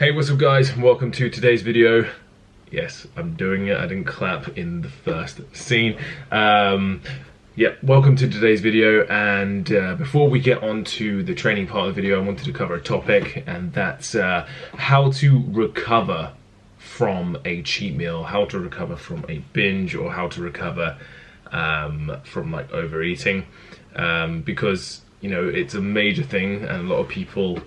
Hey, what's up guys, and welcome to today's video. Yes, I'm doing it, I didn't clap in the first scene. Yeah, welcome to today's video, and before we get on to the training part of the video, I wanted to cover a topic, and that's how to recover from a cheat meal, how to recover from a binge, or how to recover from like overeating, because you know it's a major thing, and a lot of people,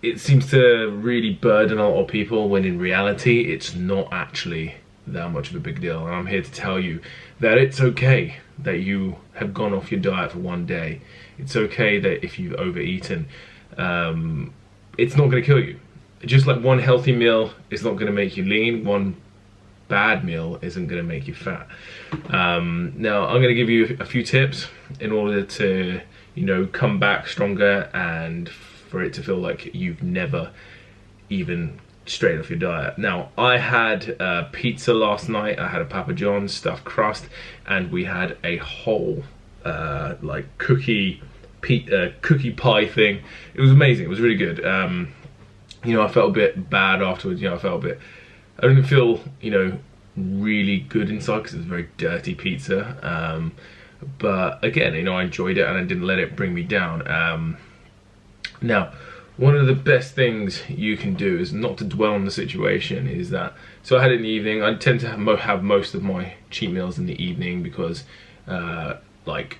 it seems to really burden a lot of people, when in reality it's not actually that much of a big deal. And I'm here to tell you that it's okay that you have gone off your diet for one day. It's okay that if you've overeaten, it's not going to kill you. Just like one healthy meal is not going to make you lean, one bad meal isn't going to make you fat. Now I'm going to give you a few tips in order to, you know, come back stronger, and for it to feel like you've never even strayed off your diet. Now, I had pizza last night. I had a Papa John's stuffed crust, and we had a whole like cookie pie thing. It was amazing. It was really good. You know, I felt a bit bad afterwards. You know, I didn't feel, you know, really good inside because it was a very dirty pizza. But again, you know, I enjoyed it and I didn't let it bring me down. Now, one of the best things you can do is not to dwell on the situation. Is that, so I had it in the evening. I tend to have most of my cheat meals in the evening because, like,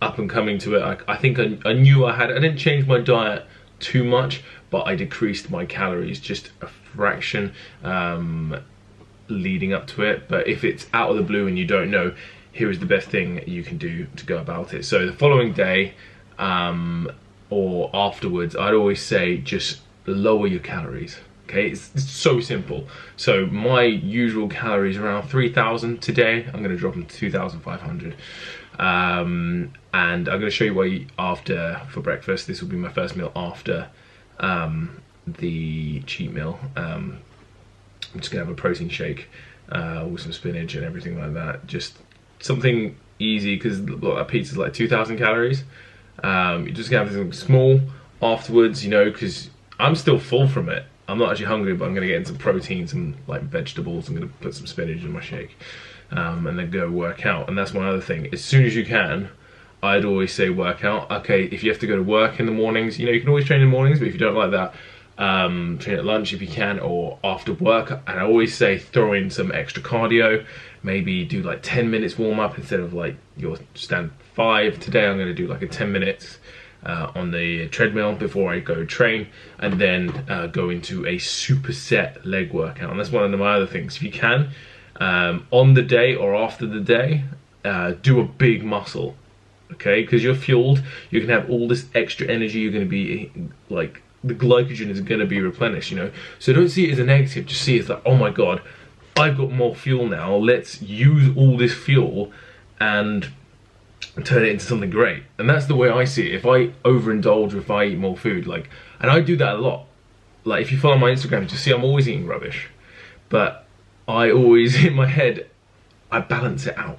up and coming to it, I think I knew I didn't change my diet too much, but I decreased my calories just a fraction leading up to it. But if it's out of the blue and you don't know, here is the best thing you can do to go about it. So the following day, or afterwards, I'd always say just lower your calories. Okay, it's so simple. So my usual calories are around 3,000 today. I'm going to drop them to 2,500, and I'm going to show you what I eat after for breakfast. This will be my first meal after the cheat meal. I'm just going to have a protein shake with some spinach and everything like that. Just something easy, because that pizza's like 2,000 calories. You're just gonna have something small afterwards, you know, because I'm still full from it. I'm not actually hungry, but I'm gonna get in some protein, some like vegetables. I'm gonna put some spinach in my shake, and then go work out. And that's one other thing. As soon as you can, I'd always say work out. Okay, if you have to go to work in the mornings, you know, you can always train in the mornings, but if you don't like that, train at lunch if you can, or after work. And I always say throw in some extra cardio. Maybe do like 10 minutes warm up instead of like your stand 5. Today I'm going to do like a 10 minutes on the treadmill before I go train, and then go into a superset leg workout. And that's one of my other things. If you can, on the day or after the day, do a big muscle, okay? Because you're fueled, you can have all this extra energy, you're going to be like, the glycogen is going to be replenished, you know? So don't see it as a negative, just see it as like, oh my god, I've got more fuel now, let's use all this fuel and turn it into something great. And that's the way I see it. If I overindulge, if I eat more food, like, and I do that a lot. Like, if you follow my Instagram, you just see I'm always eating rubbish. But I always, in my head, I balance it out.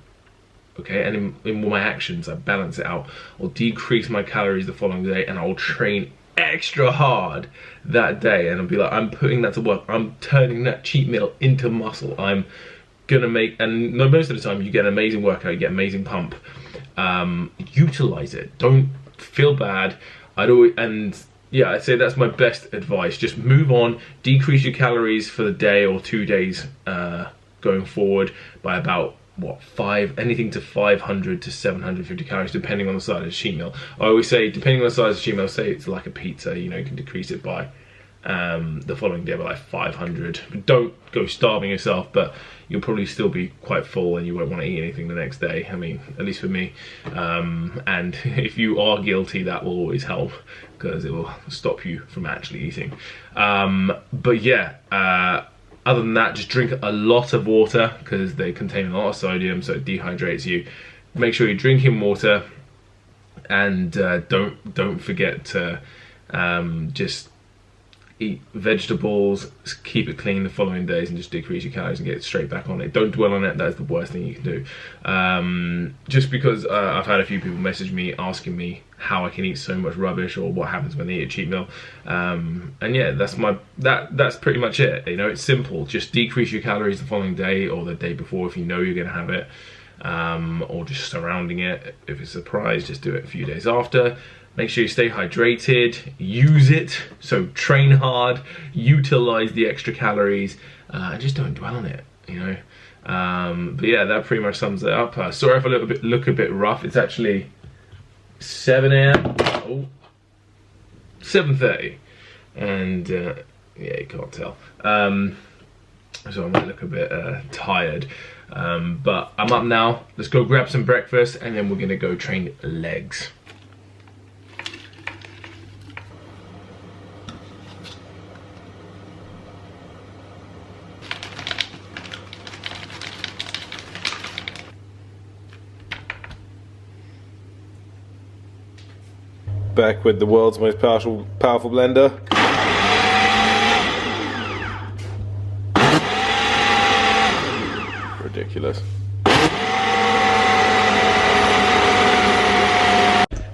Okay, and in my actions, I balance it out. I'll decrease my calories the following day, and I'll train extra hard that day, and I'll be like, I'm putting that to work. I'm turning that cheat meal into muscle. I'm gonna make, and most of the time you get an amazing workout, you get amazing pump. Utilize it. Don't feel bad. And yeah, I'd say that's my best advice. Just move on, decrease your calories for the day or 2 days going forward by about, what, anything to 500 to 750 calories, depending on the size of the cheat meal. I always say, depending on the size of the cheat meal, say it's like a pizza, you know, you can decrease it by the following day by like 500. But don't go starving yourself, but you'll probably still be quite full and you won't want to eat anything the next day. I mean, at least for me. And if you are guilty, that will always help, because it will stop you from actually eating. But yeah, other than that, just drink a lot of water, because they contain a lot of sodium, so it dehydrates you. Make sure you're drinking water, and don't forget to just eat vegetables, keep it clean the following days, and just decrease your calories and get straight back on it. Don't dwell on it. That's the worst thing you can do. Just because I've had a few people message me asking me how I can eat so much rubbish, or what happens when they eat a cheat meal. And yeah, that's pretty much it. You know, it's simple. Just decrease your calories the following day or the day before if you know you're going to have it, or just surrounding it. If it's a surprise, just do it a few days after. Make sure you stay hydrated, use it, so train hard, utilize the extra calories, and just don't dwell on it, you know. But yeah, that pretty much sums it up. Sorry if I look a bit rough. It's actually 7 a.m. Oh, 7:30, and yeah, you can't tell. So I might look a bit tired, but I'm up now. Let's go grab some breakfast, and then we're gonna go train legs. Back with the world's most powerful blender. Ridiculous.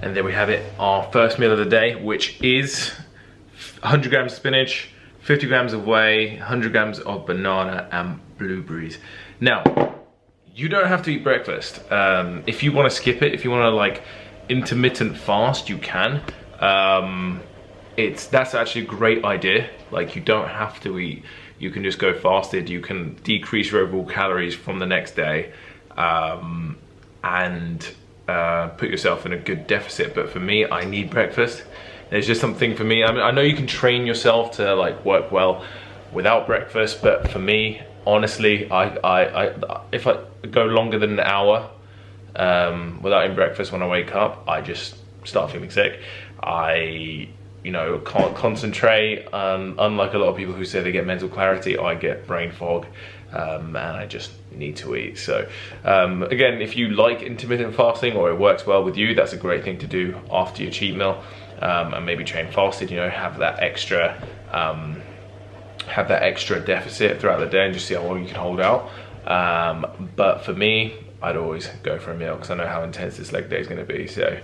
And there we have it, our first meal of the day, which is 100 grams of spinach, 50 grams of whey, 100 grams of banana and blueberries. Now, you don't have to eat breakfast. If you want to skip it, if you want to like intermittent fast, you can. That's actually a great idea. Like, you don't have to eat, you can just go fasted. You can decrease your overall calories from the next day, and put yourself in a good deficit. But for me, I need breakfast. There's just something for me. I mean, I know you can train yourself to like work well without breakfast, but for me, honestly, if I go longer than an hour without eating breakfast when I wake up, I just start feeling sick. I, you know, can't concentrate. Unlike a lot of people who say they get mental clarity, I get brain fog, and I just need to eat. So again, if you like intermittent fasting, or it works well with you, that's a great thing to do after your cheat meal, and maybe train fasted. You know, have that extra deficit throughout the day and just see how long you can hold out. But for me, I'd always go for a meal because I know how intense this leg day is going to be. So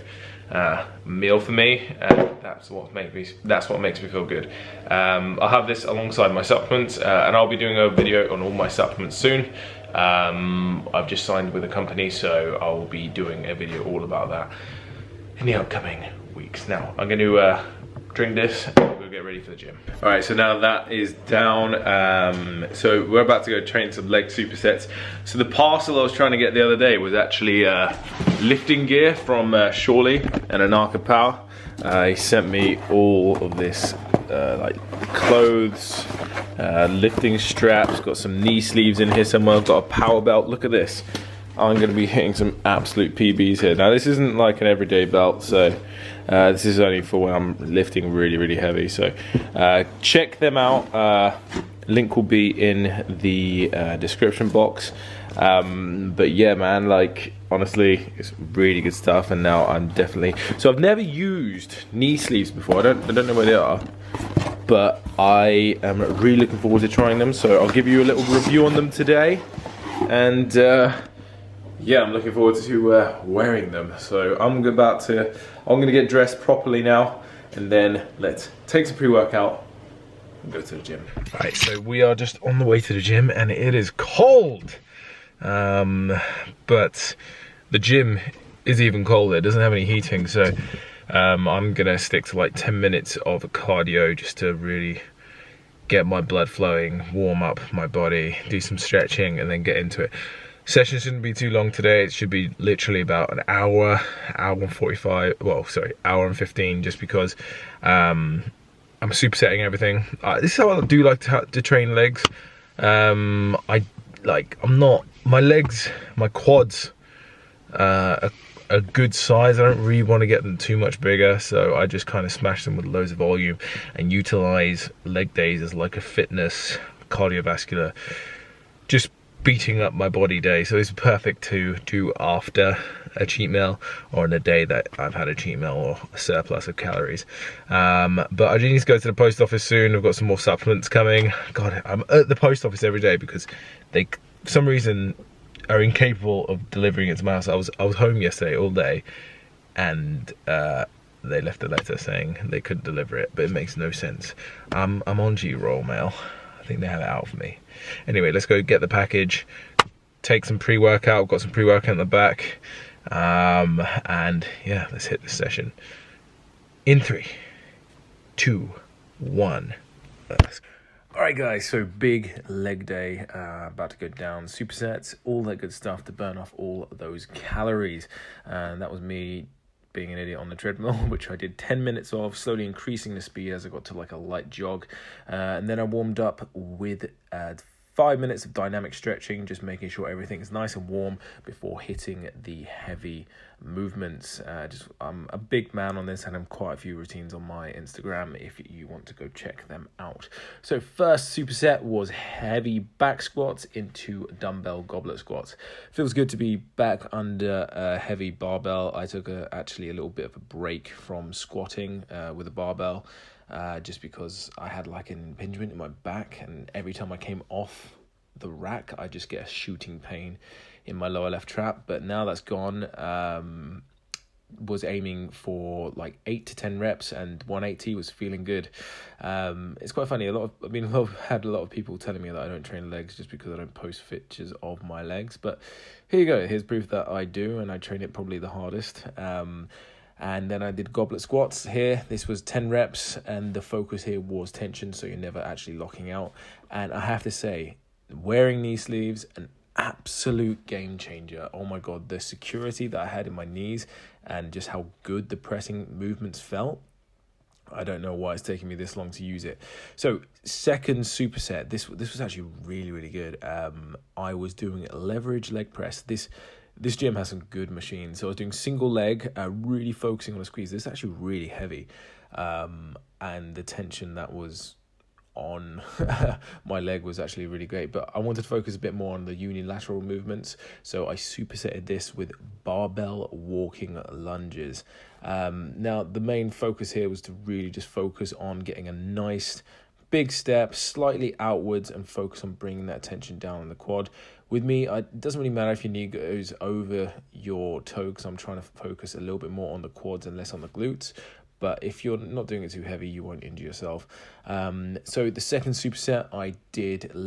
meal for me, that's what makes me feel good. I'll have this alongside my supplements, and I'll be doing a video on all my supplements soon. I've just signed with a company, so I'll be doing a video all about that in the upcoming weeks. Now I'm going to drink this and we'll get ready for the gym. All right, so now that is down, so we're about to go train some leg supersets. So the parcel I was trying to get the other day was actually lifting gear from Shorley and Anarka Power. He sent me all of this like clothes, lifting straps, got some knee sleeves in here somewhere, I've got a power belt. Look at this. I'm going to be hitting some absolute PBs here. Now this isn't like an everyday belt, so this is only for when I'm lifting really, really heavy. So check them out. Link will be in the description box. But yeah, man, like honestly, it's really good stuff. And now I'm definitely, so I've never used knee sleeves before. I don't know where they are, but I am really looking forward to trying them. So I'll give you a little review on them today, and yeah, I'm looking forward to wearing them. So I'm gonna get dressed properly now, and then let's take some pre-workout and go to the gym. All right, so we are just on the way to the gym, and it is cold. But the gym is even colder. It doesn't have any heating, so I'm gonna stick to like 10 minutes of cardio just to really get my blood flowing, warm up my body, do some stretching, and then get into it. Session shouldn't be too long today. It should be literally about an hour and 45, well, sorry, hour and 15, just because I'm supersetting everything. This is how I do like to train legs. I'm not, my legs, my quads are a good size. I don't really want to get them too much bigger, so I just kind of smash them with loads of volume and utilize leg days as like a fitness, cardiovascular, just beating up my body day. So it's perfect to do after a cheat meal, or on a day that I've had a cheat meal or a surplus of calories. But I do need to go to the post office soon. I've got some more supplements coming. God, I'm at the post office every day because they, for some reason, are incapable of delivering it to my house. I was home yesterday all day, and they left a letter saying they couldn't deliver it, but it makes no sense. I'm on G-Roll Mail. I think they have it out for me. Anyway, let's go get the package, take some pre-workout. Got some pre-workout in the back, and yeah, let's hit this session. In 3, 2, 1. Alright guys, so big leg day, about to go down, supersets, all that good stuff to burn off all those calories. And that was me being an idiot on the treadmill, which I did 10 minutes of, slowly increasing the speed as I got to like a light jog. And then I warmed up with 5 minutes of dynamic stretching, just making sure everything's nice and warm before hitting the heavy movements. I'm a big man on this, and I'm quite a few routines on my Instagram if you want to go check them out. So first superset was heavy back squats into dumbbell goblet squats. Feels good to be back under a heavy barbell. I took actually a little bit of a break from squatting with a barbell, just because I had like an impingement in my back, and every time I came off the rack I just get a shooting pain in my lower left trap. But now that's gone. Was aiming for like 8 to 10 reps, and 180 was feeling good. It's quite funny, I've had a lot of people telling me that I don't train legs just because I don't post pictures of my legs, but here you go, here's proof that I do, and I train it probably the hardest. And then I did goblet squats here. This was 10 reps, and the focus here was tension, so you're never actually locking out. And I have to say, wearing knee sleeves, an absolute game changer. Oh my God, the security that I had in my knees and just how good the pressing movements felt. I don't know why it's taking me this long to use it. So second superset, this was actually really, really good. I was doing a leverage leg press. This gym has some good machines. So I was doing single leg, really focusing on the squeeze. This is actually really heavy. And the tension that was on my leg was actually really great. But I wanted to focus a bit more on the unilateral movements. So I supersetted this with barbell walking lunges. Now, the main focus here was to really just focus on getting a nice big step slightly outwards and focus on bringing that tension down on the quad. With me, it doesn't really matter if your knee goes over your toe, because I'm trying to focus a little bit more on the quads and less on the glutes. But if you're not doing it too heavy, you won't injure yourself. So the second superset, I did third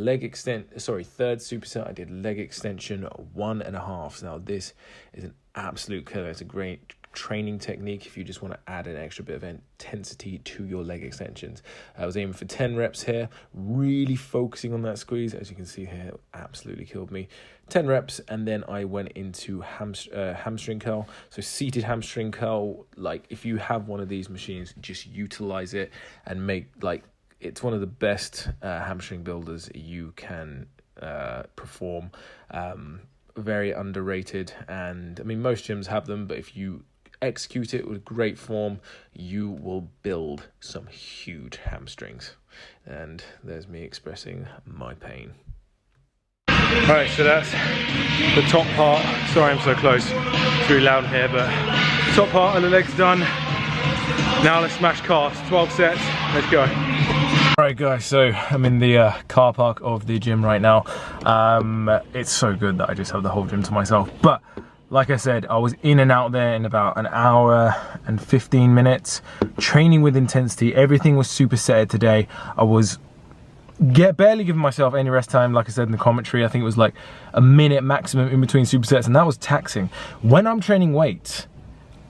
superset, I did leg extension 1.5. Now this is an absolute killer. It's a great training technique if you just want to add an extra bit of intensity to your leg extensions. I was aiming for 10 reps here, really focusing on that squeeze. As you can see here, it absolutely killed me. 10 reps, and then I went into hamstring curl. So seated hamstring curl, like if you have one of these machines, just utilize it and it's one of the best hamstring builders you can perform. Very underrated, and I mean most gyms have them, but if you execute it with great form, you will build some huge hamstrings. And there's me expressing my pain. Alright, so that's the top part. Sorry I'm so close, it's really loud in here, but top part of the leg's done. Now let's smash cast, 12 sets, let's go. Alright guys, so I'm in the car park of the gym right now. It's so good that I just have the whole gym to myself, but like I said, I was in and out there in about an hour and 15 minutes, training with intensity. Everything was supersetted today. I was barely giving myself any rest time. Like I said in the commentary, I think it was like a minute maximum in between supersets, and that was taxing. When I'm training weights,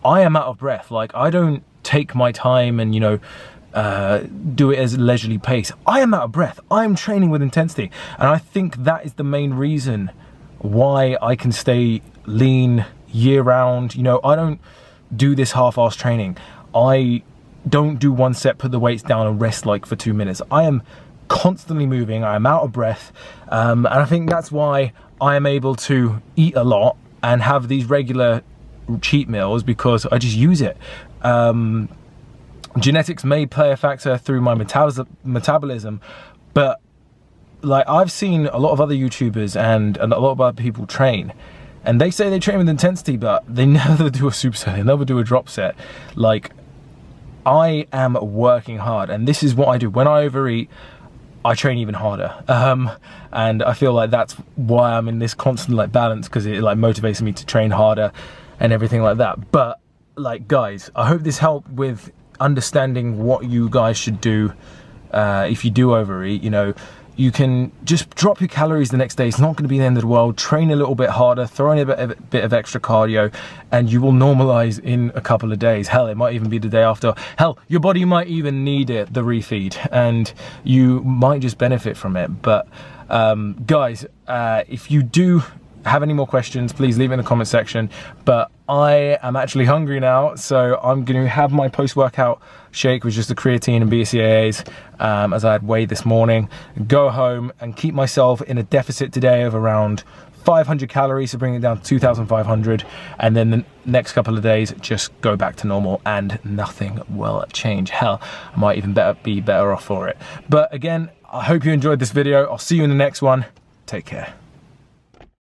I am out of breath. Like, I don't take my time and, do it as a leisurely pace. I am out of breath. I'm training with intensity, and I think that is the main reason why I can stay lean year round. I don't do this half-ass training. I don't do one set, put the weights down and rest like for 2 minutes. I am constantly moving. I am out of breath, and I think that's why I am able to eat a lot and have these regular cheat meals, because I just use it. Genetics may play a factor through my metabolism, but like I've seen a lot of other YouTubers and a lot of other people train, and they say they train with intensity, but they never do a superset, they never do a drop set. Like, I am working hard, and this is what I do. When I overeat, I train even harder, and I feel like that's why I'm in this constant like balance, because it like motivates me to train harder and everything like that. But like, guys, I hope this helped with understanding what you guys should do if you do overeat. You know, you can just drop your calories the next day. It's not going to be the end of the world. Train a little bit harder, throw in a bit of extra cardio, and you will normalize in a couple of days. Hell, it might even be the day after. Hell, your body might even need it, the refeed, and you might just benefit from it. But guys, if you do have any more questions, please leave it in the comment section. But I am actually hungry now, so I'm going to have my post-workout shake with just the creatine and BCAAs, as I had weighed this morning, go home and keep myself in a deficit today of around 500 calories, to bring it down to 2,500, and then the next couple of days just go back to normal and nothing will change. Hell, I might even be better off for it. But again, I hope you enjoyed this video. I'll see you in the next one. Take care.